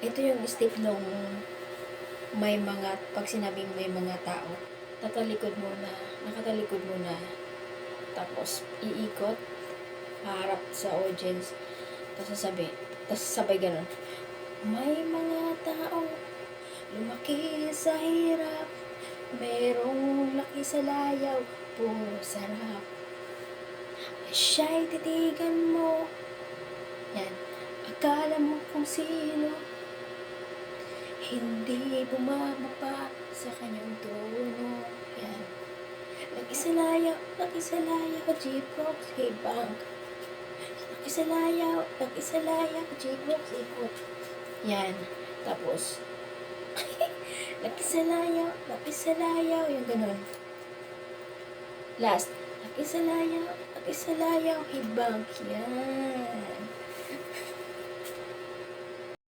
Ito yung step nung may mga, pag sinabing may mga tao, nakatalikod muna, tapos iikot, haharap sa audience, tapos sabay ganun, may mga tao, lumaki sa hirap, merong laki sa layaw, puro sarap, siya'y titigan mo, yan, akala mo kung sino, hindi bumababa sa kanyang trono. Yan. Nag-isa layaw, G-Prox, K-Bank. Nag-isa layaw, G-Prox, ikot. Yan. Tapos, nag-isa layaw, yung ganun. Last, nag-isa layaw, K-Bank. Yan.